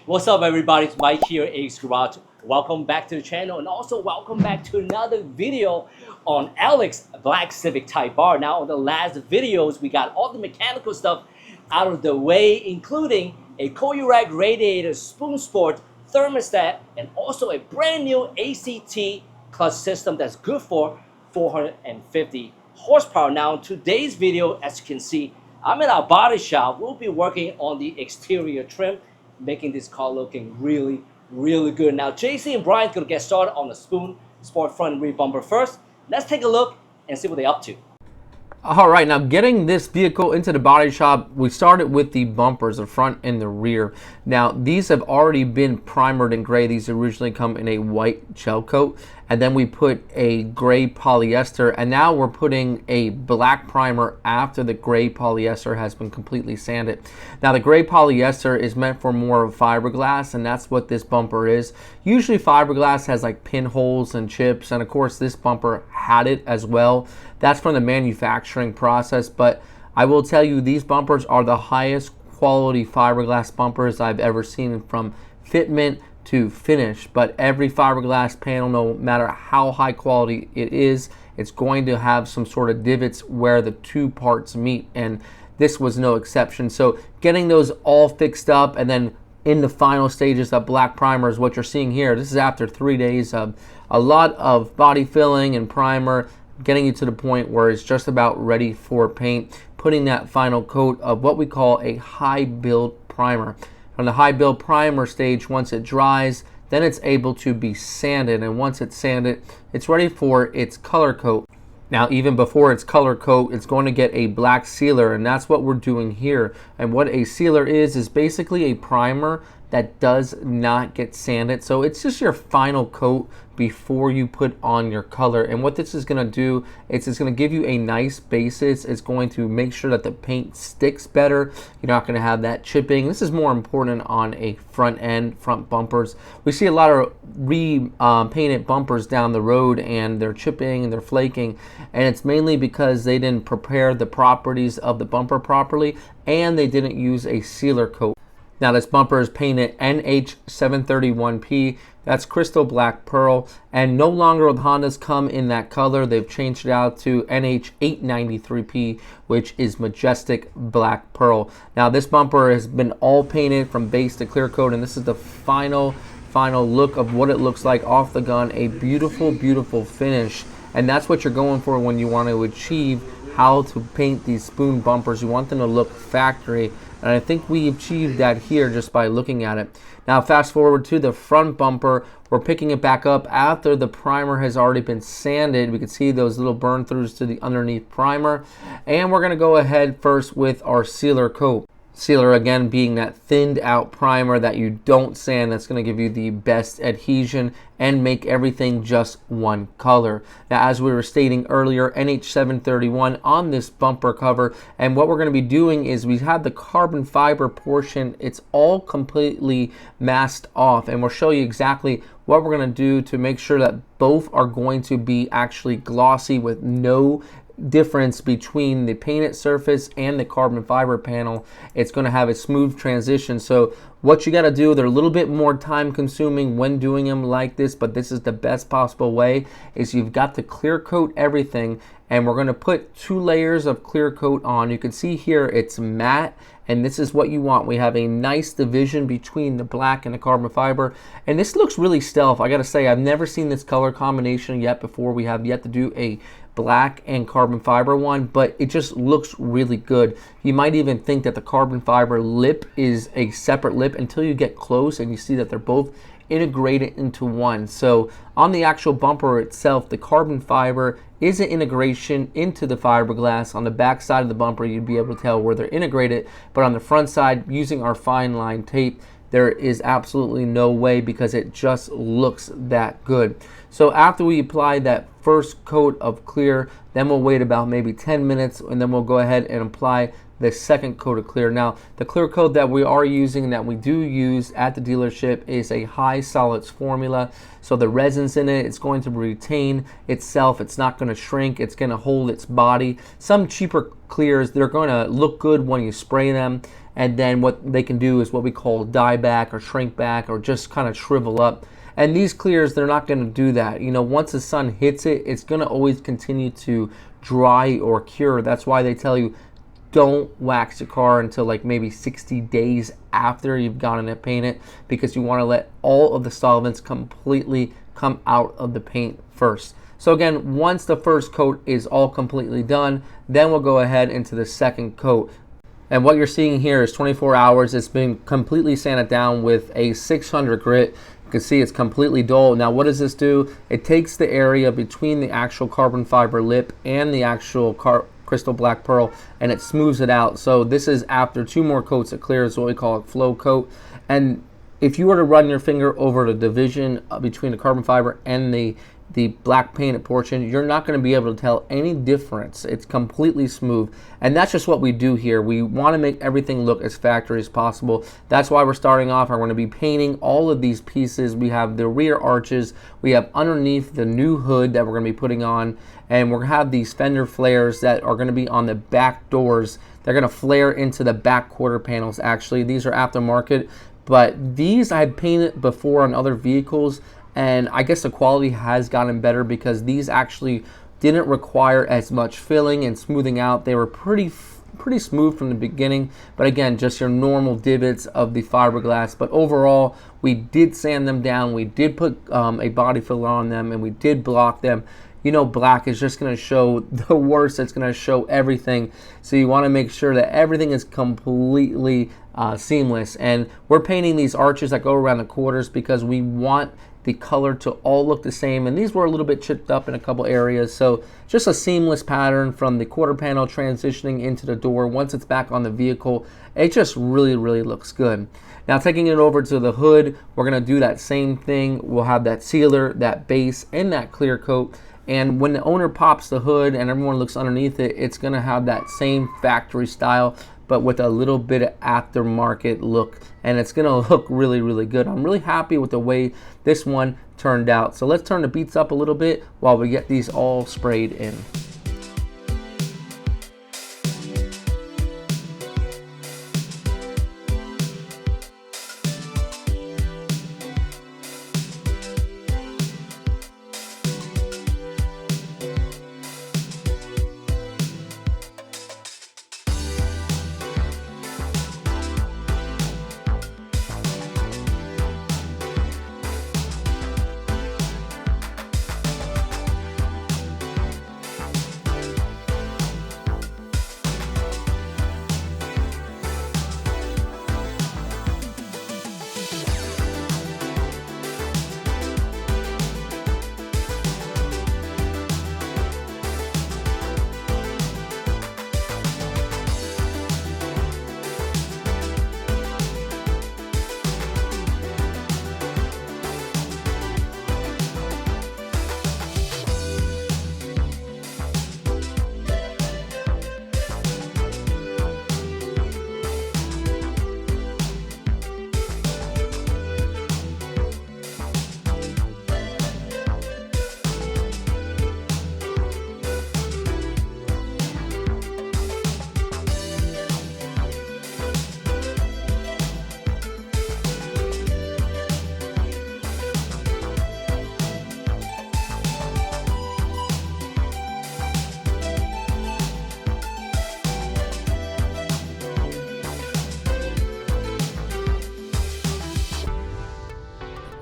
What's up, everybody? It's Mike here, AHC Garage. Welcome back to the channel, and also welcome back to another video on Alex Black Civic Type R. Now, on the last videos, we got all the mechanical stuff out of the way, including a Koyurag radiator, Spoon Sport thermostat, and also a brand new ACT clutch system that's good for 450 horsepower. Now, in today's video, as you can see, I'm in our body shop. We'll be working on the exterior trim, making this car looking really good. Now, JC and Brian's gonna get started on the Spoon Sport front and rear bumper first. Let's take a look and see what they're up to. All right, now getting this vehicle into the body shop, we started with the bumpers, the front and the rear. Now, these have already been primered in gray. These originally come in a white gel coat, and then we put a gray polyester, and now we're putting a black primer after the gray polyester has been completely sanded. Now, the gray polyester is meant for more of fiberglass, and that's what this bumper is. Usually fiberglass has like pinholes and chips, and of course this bumper had it as well. That's from the manufacturing process, but I will tell you, these bumpers are the highest quality fiberglass bumpers I've ever seen, from fitment to finish. But every fiberglass panel, no matter how high quality it is, it's going to have some sort of divots where the two parts meet, and this was no exception. So getting those all fixed up, and then in the final stages of black primer is what you're seeing here. This is after 3 days of a lot of body filling and primer, getting you to the point where it's just about ready for paint, putting that final coat of what we call a high build primer. On the high build primer stage, once it dries, then it's able to be sanded, and once it's sanded, it's ready for its color coat. Now, even before its color coat, it's going to get a black sealer, and that's what we're doing here. And what a sealer is basically a primer that does not get sanded. So it's just your final coat before you put on your color. And what this is going to do, it's going to give you a nice basis. It's going to make sure that the paint sticks better. You're not going to have that chipping. This is more important on a front bumpers. We see a lot of painted bumpers down the road, and they're chipping and they're flaking, and it's mainly because they didn't prepare the properties of the bumper properly, and they didn't use a sealer coat. Now, this bumper is painted NH731P. That's crystal black pearl, and no longer the Hondas come in that color. They've changed it out to NH893P, which is majestic black pearl. Now, this bumper has been all painted from base to clear coat, and this is the final look of what it looks like off the gun. A beautiful finish, and that's what you're going for when you want to achieve how to paint these Spoon bumpers. You want them to look factory, and I think we achieved that here just by looking at it. Now, fast forward to the front bumper. We're picking it back up after the primer has already been sanded. We can see those little burn throughs to the underneath primer, and we're going to go ahead first with our sealer coat. Sealer, again, being that thinned out primer that you don't sand, that's going to give you the best adhesion and make everything just one color. Now, as we were stating earlier, NH731 on this bumper cover, and what we're going to be doing is we have the carbon fiber portion, it's all completely masked off, and we'll show you exactly what we're going to do to make sure that both are going to be actually glossy with no difference between the painted surface and the carbon fiber panel. It's going to have a smooth transition. So what you got to do, they're a little bit more time consuming when doing them like this, but this is the best possible way, is you've got to clear coat everything, and we're going to put 2 layers of clear coat on. You can see here it's matte, and this is what you want. We have a nice division between the black and the carbon fiber, and this looks really stealth. I gotta say, I've never seen this color combination yet before. We have yet to do a black and carbon fiber one, but it just looks really good. You might even think that the carbon fiber lip is a separate lip until you get close and you see that they're both integrated into one. So on the actual bumper itself, the carbon fiber is an integration into the fiberglass. On the back side of the bumper, you'd be able to tell where they're integrated, but on the front side, using our fine line tape, there is absolutely no way, because it just looks that good. So after we apply that first coat of clear, then we'll wait about maybe 10 minutes, and then we'll go ahead and apply the second coat of clear. Now, the clear coat that we are using, that we do use at the dealership, is a high solids formula. So the resins in it, it's going to retain itself. It's not going to shrink. It's going to hold its body. Some cheaper clears, they're going to look good when you spray them, and then what they can do is what we call dye back or shrink back or just kind of shrivel up. And these clears, they're not going to do that. You know, once the sun hits it, it's going to always continue to dry or cure. That's why they tell you don't wax your car until like maybe 60 days after you've gotten it painted, because you want to let all of the solvents completely come out of the paint first. So again, once the first coat is all completely done, then we'll go ahead into the second coat. And what you're seeing here is 24 hours. It's been completely sanded down with a 600 grit. You can see it's completely dull. Now, what does this do? It takes the area between the actual carbon fiber lip and the actual crystal black pearl, and it smooths it out. So this is after 2 more coats of clear. It's what we call a flow coat. And if you were to run your finger over the division between the carbon fiber and the black painted portion, you're not going to be able to tell any difference. It's completely smooth, and that's just what we do here. We want to make everything look as factory as possible. That's why we're starting off. I'm going to be painting all of these pieces. We have the rear arches, we have underneath the new hood that we're going to be putting on, and we're going to have these fender flares that are going to be on the back doors. They're going to flare into the back quarter panels. Actually, these are aftermarket, but these I've painted before on other vehicles, and I guess the quality has gotten better because these actually didn't require as much filling and smoothing out. They were pretty smooth from the beginning, but again, just your normal divots of the fiberglass. But overall, we did sand them down. We did put a body filler on them, and we did block them. You know, black is just going to show the worst. It's going to show everything. So you want to make sure that everything is completely seamless. And we're painting these arches that go around the quarters because we want the color to all look the same, and these were a little bit chipped up in a couple areas. So just a seamless pattern from the quarter panel transitioning into the door. Once it's back on the vehicle, it just really looks good. Now, taking it over to the hood, we're going to do that same thing. We'll have that sealer, that base, and that clear coat. And when the owner pops the hood and everyone looks underneath it, it's going to have that same factory style, but with a little bit of aftermarket look, and it's gonna look really good. I'm really happy with the way this one turned out. So let's turn the beats up a little bit while we get these all sprayed in.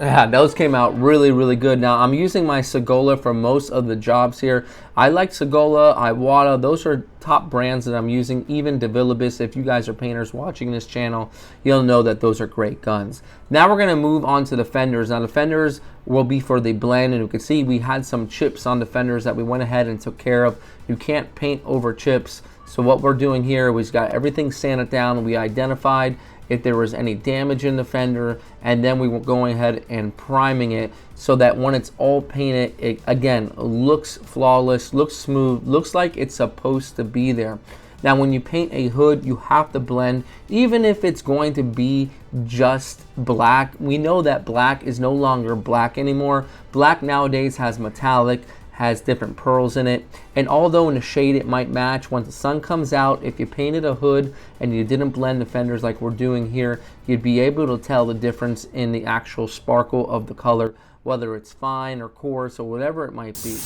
Yeah, those came out really good. Now, I'm using my Segola for most of the jobs here. I like Segola, Iwata. Those are top brands that I'm using. Even DeVillibus, if you guys are painters watching this channel, you'll know that those are great guns. Now we're going to move on to the fenders. Now, the fenders will be for the blend, and you can see we had some chips on the fenders that we went ahead and took care of. You can't paint over chips. So what we're doing here, we've got everything sanded down. We identified if there was any damage in the fender, and then we were going ahead and priming it so that when it's all painted, it again looks flawless, looks smooth, looks like it's supposed to be there. Now when you paint a hood, you have to blend, even if it's going to be just black. We know that black is no longer black anymore. Black nowadays has metallic, has different pearls in it, and although in the shade it might match, once the sun comes out, if you painted a hood and you didn't blend the fenders like we're doing here, you'd be able to tell the difference in the actual sparkle of the color, whether it's fine or coarse or whatever it might be.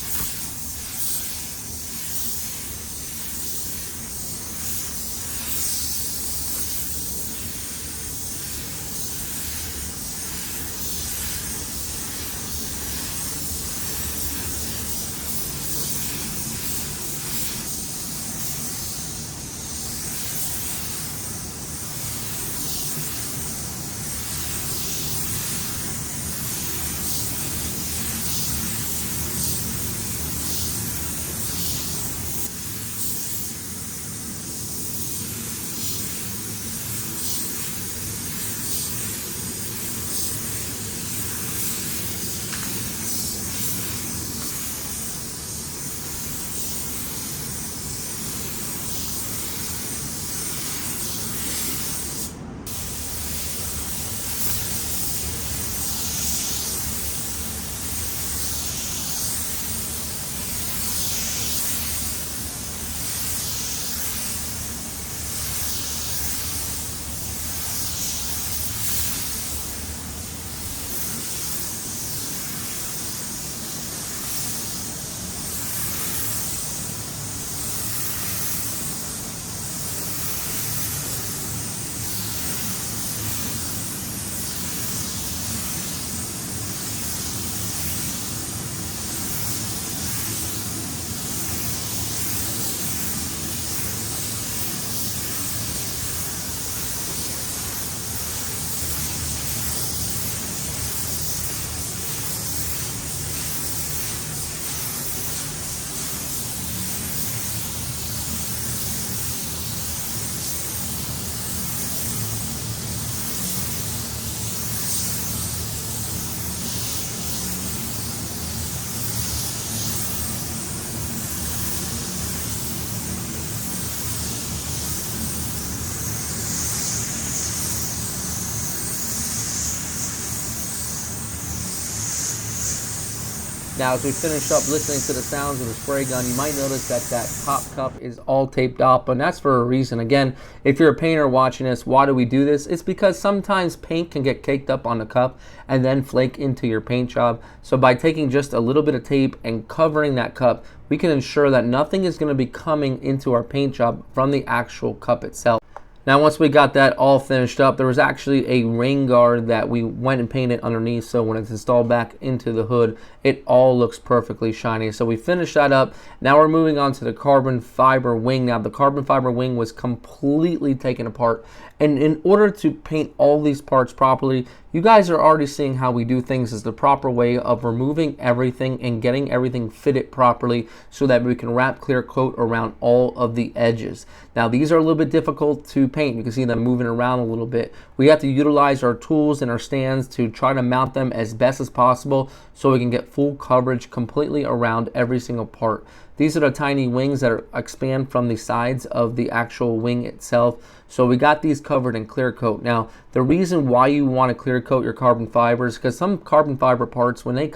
Now, as we finish up listening to the sounds of the spray gun, you might notice that that top cup is all taped off, and that's for a reason. Again, if you're a painter watching this, why do we do this? It's because sometimes paint can get caked up on the cup and then flake into your paint job. So by taking just a little bit of tape and covering that cup, we can ensure that nothing is going to be coming into our paint job from the actual cup itself. Now, once we got that all finished up, there was actually a rain guard that we went and painted underneath, so when it's installed back into the hood, it all looks perfectly shiny. So we finished that up. Now we're moving on to the carbon fiber wing. Now, the carbon fiber wing was completely taken apart, and in order to paint all these parts properly, you guys are already seeing how we do things is the proper way of removing everything and getting everything fitted properly so that we can wrap clear coat around all of the edges. Now, these are a little bit difficult to paint. You can see them moving around a little bit. We have to utilize our tools and our stands to try to mount them as best as possible so we can get full coverage completely around every single part. These are the tiny wings that expand from the sides of the actual wing itself. So we got these covered in clear coat. Now, the reason why you want to clear coat your carbon fibers, because some carbon fiber parts, when they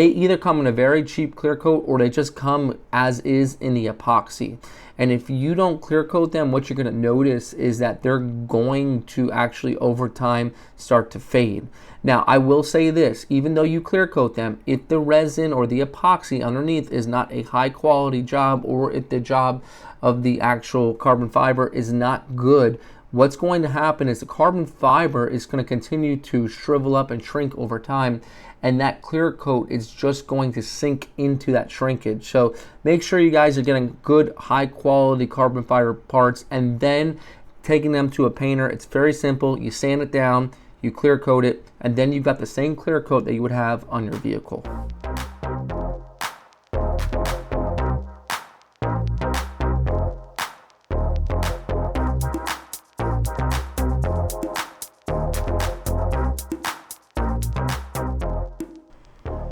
either come in a very cheap clear coat or they just come as is in the epoxy. And if you don't clear coat them, what you're going to notice is that they're going to actually over time start to fade. Now, I will say this, even though you clear coat them, if the resin or the epoxy underneath is not a high quality job, or if the job of the actual carbon fiber is not good, what's going to happen is the carbon fiber is going to continue to shrivel up and shrink over time, and that clear coat is just going to sink into that shrinkage. So make sure you guys are getting good high quality carbon fiber parts and then taking them to a painter. It's very simple. You sand it down, you clear coat it, and then you've got the same clear coat that you would have on your vehicle.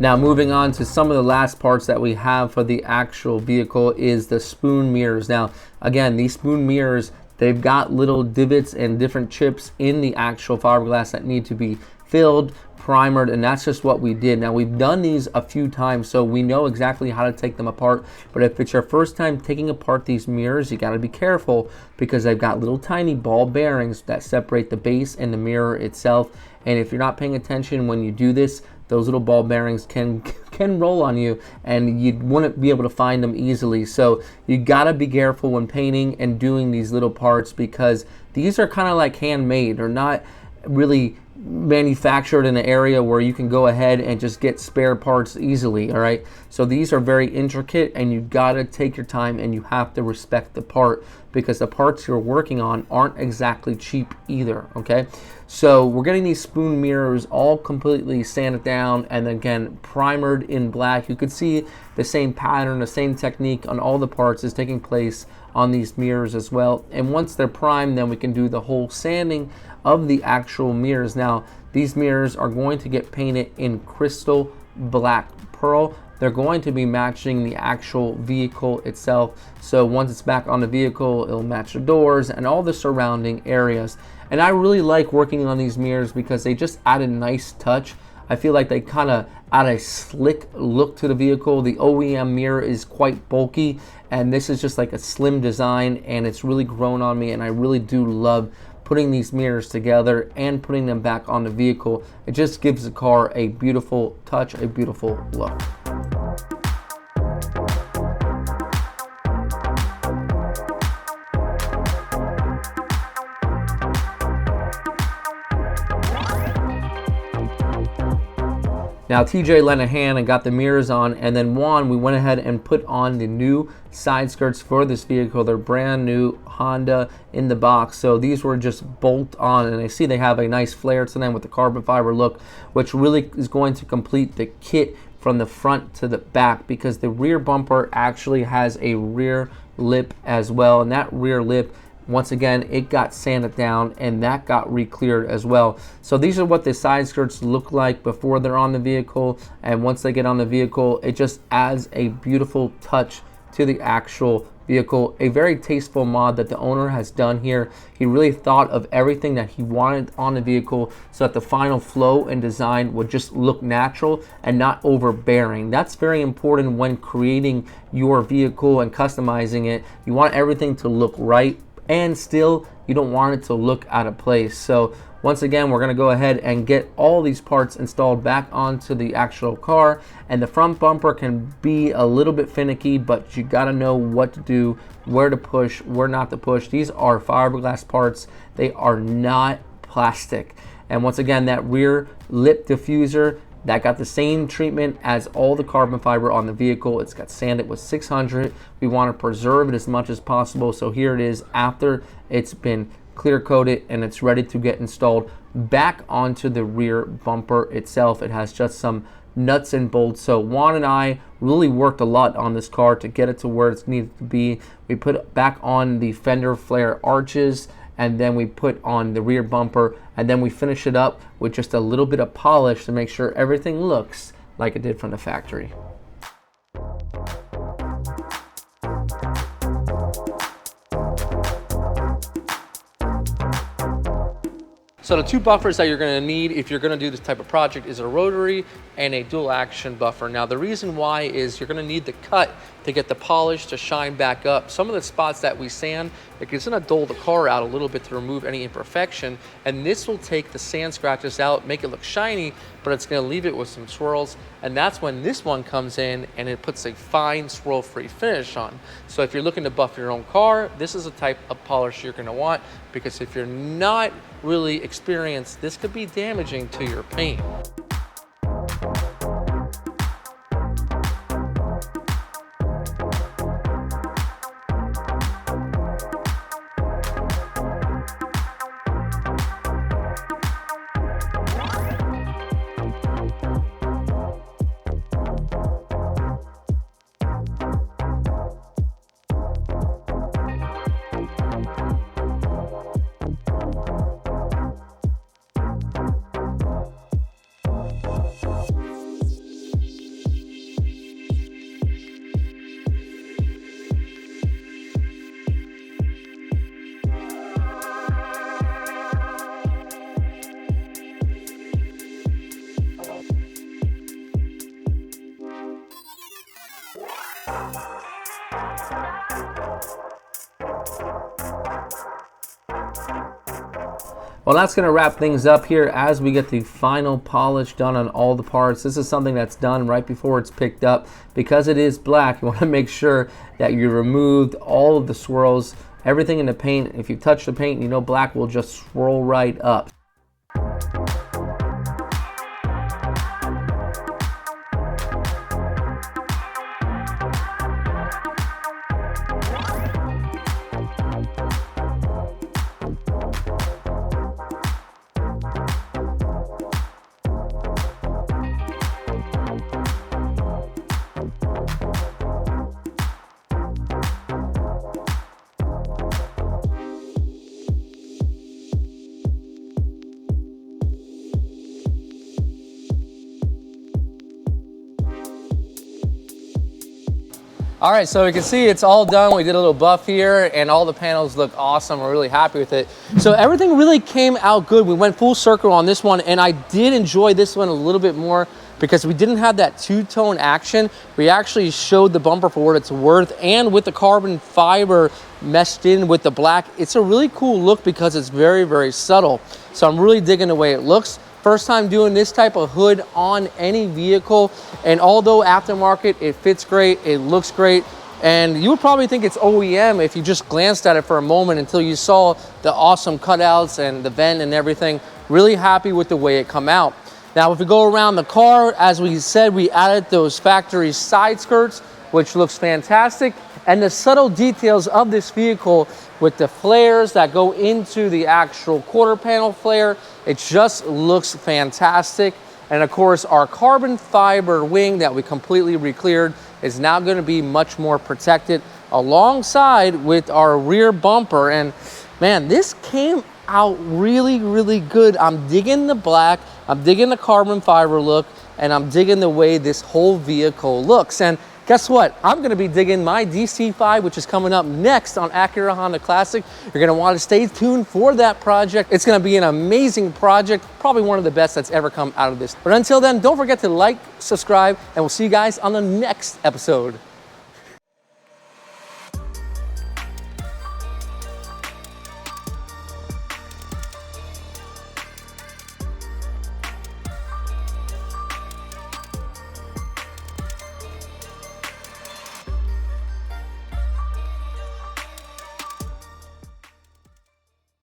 Now moving on to some of the last parts that we have for the actual vehicle is the spoon mirrors. Now again, these spoon mirrors, they've got little divots and different chips in the actual fiberglass that need to be filled, primered, and that's just what we did. Now we've done these a few times, so we know exactly how to take them apart, but if it's your first time taking apart these mirrors, you got to be careful because they've got little tiny ball bearings that separate the base and the mirror itself, and if you're not paying attention when you do this, those little ball bearings can roll on you and you wouldn't be able to find them easily. So you got to be careful when painting and doing these little parts because these are kind of like handmade. They're not really manufactured in an area where you can go ahead and just get spare parts easily. All right, so these are very intricate and you got to take your time and you have to respect the part because the parts you're working on aren't exactly cheap either. Okay, so we're getting these spoon mirrors all completely sanded down and again primered in black. You could see the same pattern, the same technique on all the parts is taking place on these mirrors as well. And once they're primed, then we can do the whole sanding of the actual mirrors. Now these mirrors are going to get painted in crystal black pearl. They're going to be matching the actual vehicle itself, so once it's back on the vehicle, it'll match the doors and all the surrounding areas. And I really like working on these mirrors because they just add a nice touch. I feel like they kind of add a slick look to the vehicle. The OEM mirror is quite bulky and this is just like a slim design and it's really grown on me, and I really do love putting these mirrors together and putting them back on the vehicle. It just gives the car a beautiful touch, a beautiful look. Now TJ lent a hand and got the mirrors on, and then Juan, we went ahead and put on the new side skirts for this vehicle. They're brand new Honda in the box, so these were just bolt on, and I see they have a nice flare to them with the carbon fiber look, which really is going to complete the kit from the front to the back because the rear bumper actually has a rear lip as well, and that rear lip, once again, it got sanded down and that got re-cleared as well. So these are what the side skirts look like before they're on the vehicle, and once they get on the vehicle, it just adds a beautiful touch to the actual vehicle. A very tasteful mod that the owner has done here. He really thought of everything that he wanted on the vehicle so that the final flow and design would just look natural and not overbearing. That's very important when creating your vehicle and customizing it. You want everything to look right, and still you don't want it to look out of place. So once again, we're going to go ahead and get all these parts installed back onto the actual car, and the front bumper can be a little bit finicky, but you got to know what to do, where to push, where not to push. These are fiberglass parts, they are not plastic. And once again, that rear lip diffuser, that got the same treatment as all the carbon fiber on the vehicle. It's got sanded with 600. We want to preserve it as much as possible. So here it is after it's been clear coated and it's ready to get installed back onto the rear bumper itself. It has just some nuts and bolts. So Juan and I really worked a lot on this car to get it to where it's needed to be. We put back on the fender flare arches, and then we put on the rear bumper, and then we finish it up with just a little bit of polish to make sure everything looks like it did from the factory. So the two buffers that you're going to need if you're going to do this type of project is a rotary and a dual action buffer. Now the reason why is you're going to need the cut to get the polish to shine back up. Some of the spots that we sand, it's going to dull the car out a little bit to remove any imperfection, and this will take the sand scratches out, make it look shiny, but it's going to leave it with some swirls, and that's when this one comes in and it puts a fine swirl-free finish on. So if you're looking to buff your own car, this is a type of polish you're going to want, because if you're not really experienced, this could be damaging to your paint. Well, that's going to wrap things up here as we get the final polish done on all the parts. This is something that's done right before it's picked up. Because it is black, you want to make sure that you removed all of the swirls, everything in the paint. If you touch the paint, you know black will just swirl right up. All right, so you can see it's all done. We did a little buff here and all the panels look awesome. We're really happy with it. So everything really came out good. We went full circle on this one, and I did enjoy this one a little bit more because we didn't have that two-tone action. We actually showed the bumper for what it's worth, and with the carbon fiber meshed in with the black, it's a really cool look because it's very, very subtle. So I'm really digging the way it looks. First time doing this type of hood on any vehicle, and although aftermarket, it fits great, it looks great, and you would probably think it's OEM if you just glanced at it for a moment until you saw the awesome cutouts and the vent and everything. Really happy with the way it come out. Now, if we go around the car, as we said, we added those factory side skirts, which looks fantastic, and the subtle details of this vehicle with the flares that go into the actual quarter panel flare, it just looks fantastic. And of course, our carbon fiber wing that we completely re-cleared is now going to be much more protected alongside with our rear bumper. And man, this came out really, really good. I'm digging the black, I'm digging the carbon fiber look, and I'm digging the way this whole vehicle looks. And guess what? I'm going to be digging my DC5, which is coming up next on Acura Honda Classic. You're going to want to stay tuned for that project. It's going to be an amazing project, probably one of the best that's ever come out of this. But until then, don't forget to like, subscribe, and we'll see you guys on the next episode.